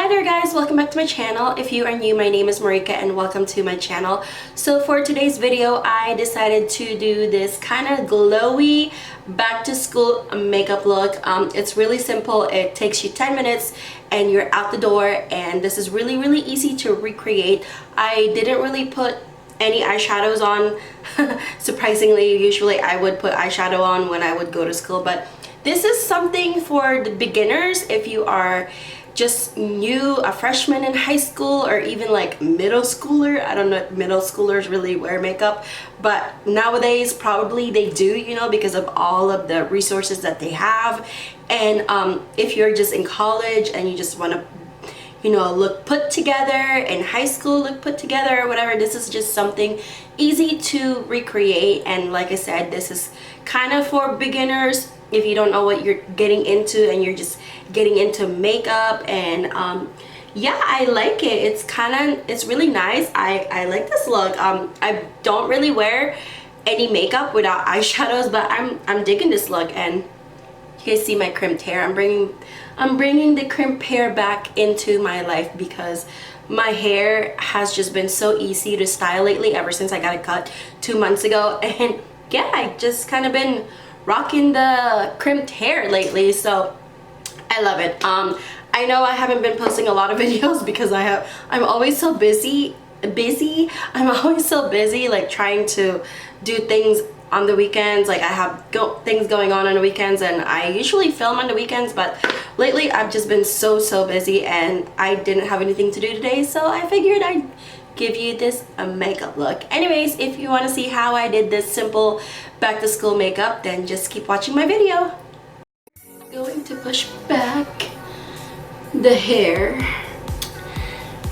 Hi there guys, welcome back to my channel. If you are new, my name is Marika and welcome to my channel. So for today's video, I decided to do this kind of glowy back to school makeup look. It's really simple. It takes you 10 minutes and you're out the door, and this is really easy to recreate. I didn't really put any eyeshadows on. Surprisingly, usually I would put eyeshadow on when I would go to school, but this is something for the beginners. If you are just new, a freshman in high school, or even like middle schooler. I don't know if middle schoolers really wear makeup, but nowadays probably they do, you know, because of all of the resources that they have. And if you're just in college and you just want to, you know, look put together, in high school look put together or whatever, this is just something easy to recreate. And like I said, this is kind of for beginners. If you don't know what you're getting into and you're just getting into makeup, and yeah, I like it. It's really nice. I like this look. I don't really wear any makeup without eyeshadows, but I'm digging this look. And you guys see my crimped hair. I'm bringing the crimped hair back into my life because my hair has just been so easy to style lately ever since I got it cut 2 months ago. And yeah, I just kind of been rocking the crimped hair lately, so I love it. I know I haven't been posting a lot of videos because I'm always so busy. I'm always so busy, like trying to do things on the weekends. Like I have things going on the weekends, and I usually film on the weekends, but lately I've just been so busy and I didn't have anything to do today, so I figured I'd give you this makeup look. Anyways, if you want to see how I did this simple back to school makeup, then just keep watching my video. Going to push back the hair.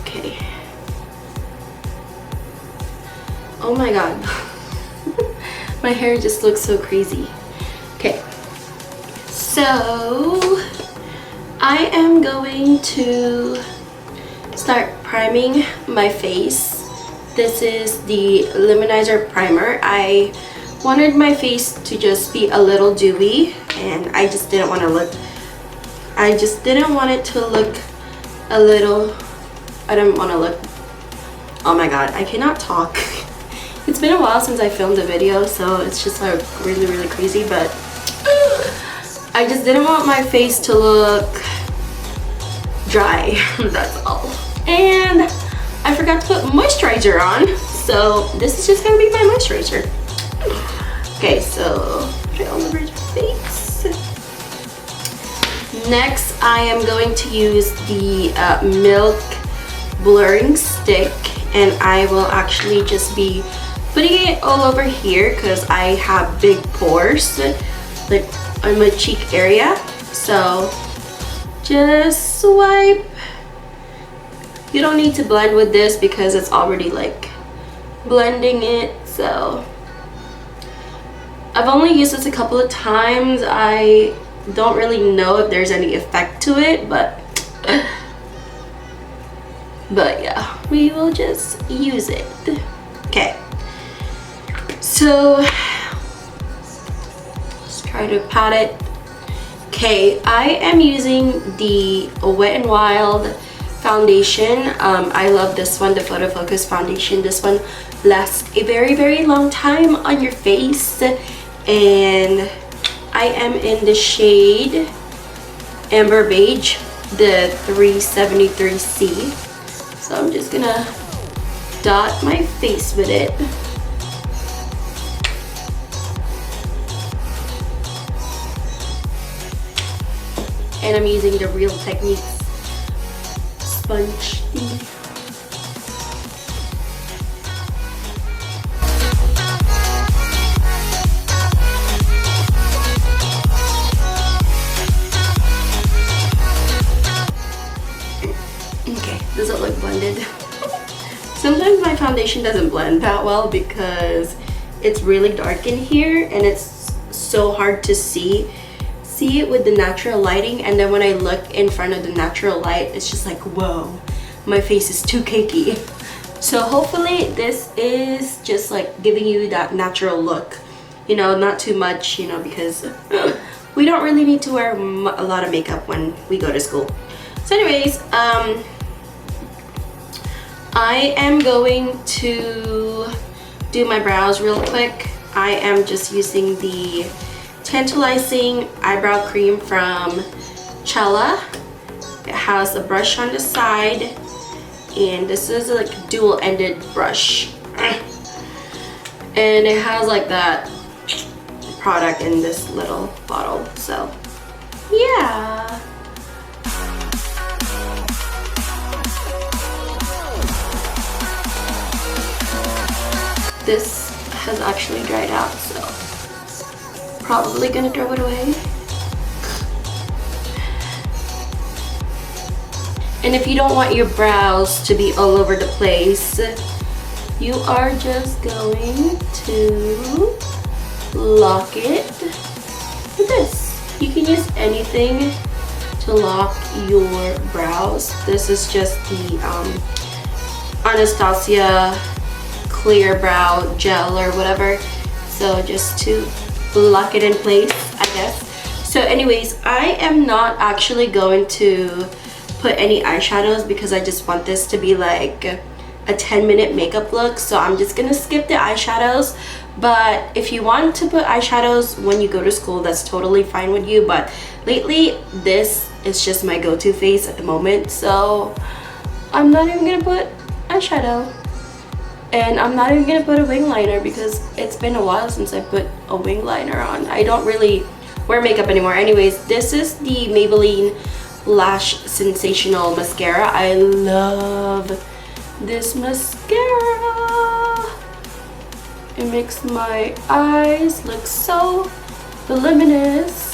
Okay. Oh my god. My hair just looks so crazy. Okay. So I am going to start priming my face. This is the Luminizer primer. I wanted my face to just be a little dewy, and I just didn't want it to look a little, oh my god, I cannot talk. It's been a while since I filmed a video, so it's just like really crazy, but I just didn't want my face to look dry. That's all. And I forgot to put moisturizer on, so this is just gonna be my moisturizer. Okay, so put it all over your face. Next, I am going to use the Milk blurring stick, and I will actually just be putting it all over here because I have big pores, like on my cheek area. So just swipe. You don't need to blend with this because it's already like blending it. So I've only used this a couple of times. I don't really know if there's any effect to it, but yeah, we will just use it. Okay, so let's try to pat it. Okay, I am using the Wet n Wild foundation. I love this one, the Photofocus foundation. This one lasts a very long time on your face, and I am in the shade Amber Beige, the 373C. So I'm just gonna dot my face with it. And I'm using the Real Techniques sponge thingy. Okay, does it look blended? Sometimes my foundation doesn't blend that well because it's really dark in here and it's so hard to see it with the natural lighting, and then when I look in front of the natural light, it's just like, whoa, my face is too cakey. So hopefully this is just like giving you that natural look, you know, not too much, you know, because we don't really need to wear a lot of makeup when we go to school. So anyways, I am going to do my brows real quick. I am just using the Tantalizing eyebrow cream from Chella. It has a brush on the side, and this is like a dual-ended brush. And it has like that product in this little bottle, so yeah. This has actually dried out, so probably gonna throw it away. And if you don't want your brows to be all over the place, you are just going to lock it with this. You can use anything to lock your brows. This is just the Anastasia Clear Brow Gel or whatever. So just to lock it in place, I guess. So anyways, I am not actually going to put any eyeshadows because I just want this to be like a 10-minute makeup look. So I'm just gonna skip the eyeshadows. But if you want to put eyeshadows when you go to school, that's totally fine with you. But lately, this is just my go-to face at the moment. So I'm not even gonna put eyeshadow. And I'm not even gonna put a wing liner because it's been a while since I put a wing liner on. I don't really wear makeup anymore. Anyways, this is the Maybelline Lash Sensational Mascara. I love this mascara. It makes my eyes look so voluminous.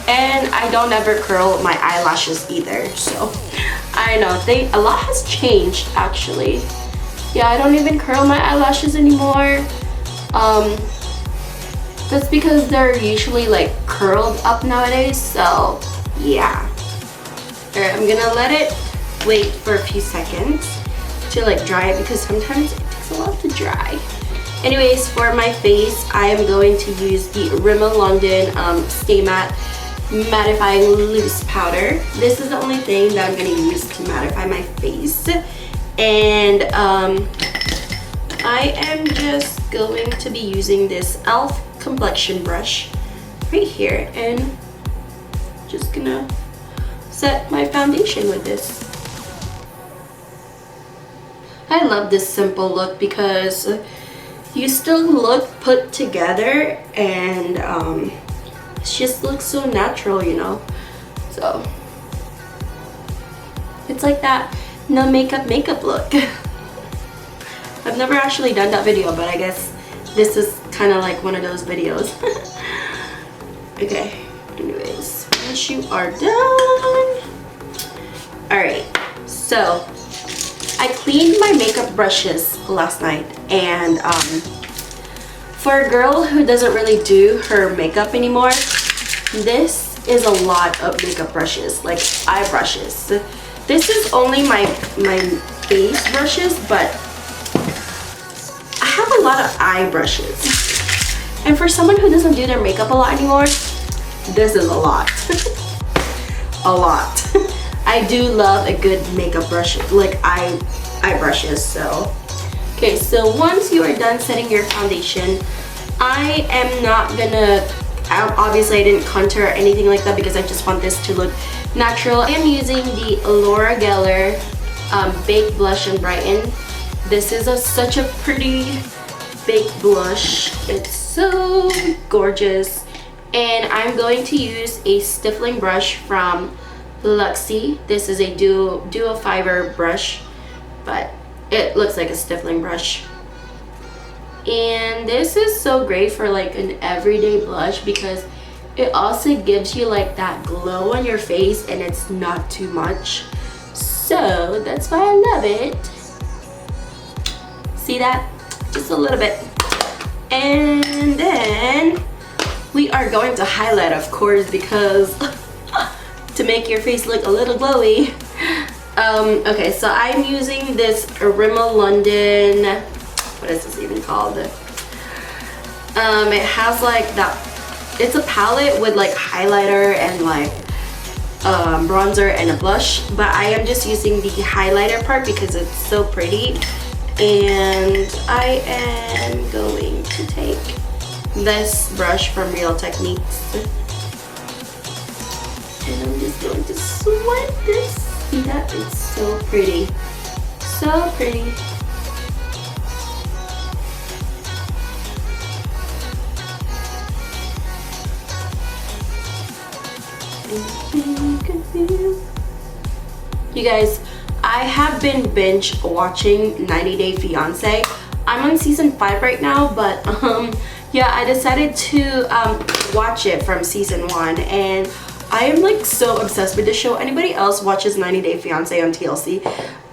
And I don't ever curl my eyelashes either. So I know a lot has changed actually. Yeah, I don't even curl my eyelashes anymore. That's because they're usually like curled up nowadays, so yeah. Alright, I'm gonna let it wait for a few seconds to like dry it because sometimes it takes a while to dry. Anyways, for my face, I am going to use the Rimmel London Stay Matte Mattifying Loose Powder. This is the only thing that I'm gonna use to mattify my face. And I am just going to be using this e.l.f. complexion brush right here and just gonna set my foundation with this. I love this simple look because you still look put together and it just looks so natural, you know. So it's like that no makeup look. I've never actually done that video, but I guess this is kind of like one of those videos. Okay, anyways, once you are done. Alright, so I cleaned my makeup brushes last night, and for a girl who doesn't really do her makeup anymore, this is a lot of makeup brushes, like eye brushes. This is only my base brushes, but I have a lot of eye brushes. And for someone who doesn't do their makeup a lot anymore, this is a lot. A lot. I do love a good makeup brush, like eye brushes. So okay, so once you are done setting your foundation, I am not gonna, obviously I didn't contour or anything like that because I just want this to look natural. I am using the Laura Geller Baked Blush and Brighten. This is such a pretty baked blush. It's so gorgeous. And I'm going to use a stippling brush from Luxie. This is a duo fiber brush, but it looks like a stippling brush. And this is so great for like an everyday blush because it also gives you like that glow on your face and it's not too much. So that's why I love it. See that? Just a little bit. And then we are going to highlight, of course, because to make your face look a little glowy. Okay, so I'm using this Rimmel London, what is this even called? It has like that, it's a palette with like highlighter and like bronzer and a blush, but I am just using the highlighter part because it's so pretty. And I am going to take this brush from Real Techniques, and I'm just going to sweat this. See that? It's so pretty. So pretty. You guys, I have been binge watching 90 Day Fiancé. I'm on season 5 right now, but yeah, I decided to watch it from season 1, and I am like so obsessed with the show. Anybody else watches 90 Day Fiancé on TLC?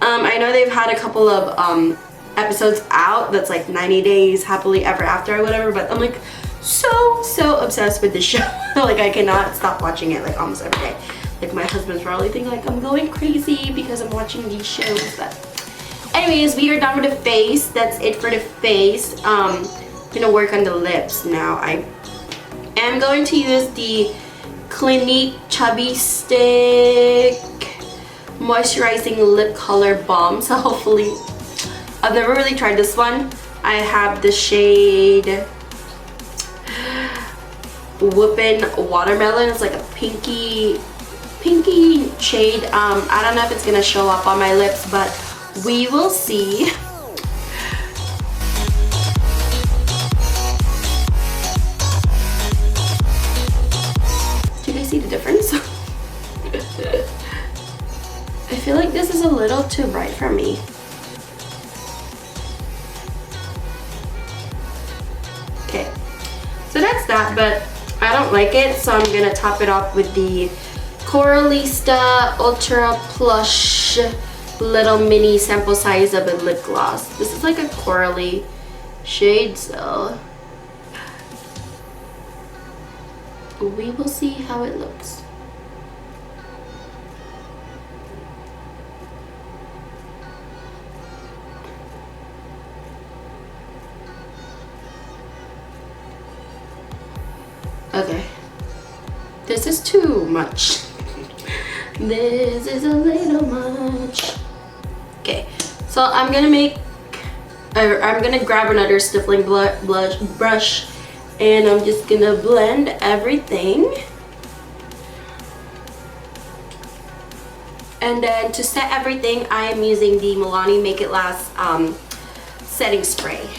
I know they've had a couple of episodes out that's like 90 Days Happily Ever After or whatever, but I'm like so obsessed with the show. Like I cannot stop watching it like almost every day. Like my husband's probably thinking like I'm going crazy because I'm watching these shows. But anyways, we are done with the face. That's it for the face. I'm gonna work on the lips now. I am going to use the Clinique Chubby Stick Moisturizing Lip Color Balm. So hopefully, I've never really tried this one. I have the shade Woopin Watermelon. It's like a pinky shade. I don't know if it's gonna show up on my lips, but we will see. Do you guys see the difference? I feel like this is a little too bright for me. Okay, so that's that, but I don't like it, so I'm gonna top it off with the Coralista Ultra Plush little mini sample size of a lip gloss. This is like a corally shade, so we will see how it looks. Okay, this is too much. This is a little much. Okay, so I'm gonna grab another stippling brush, and I'm just gonna blend everything. And then to set everything, I am using the Milani Make It Last setting spray.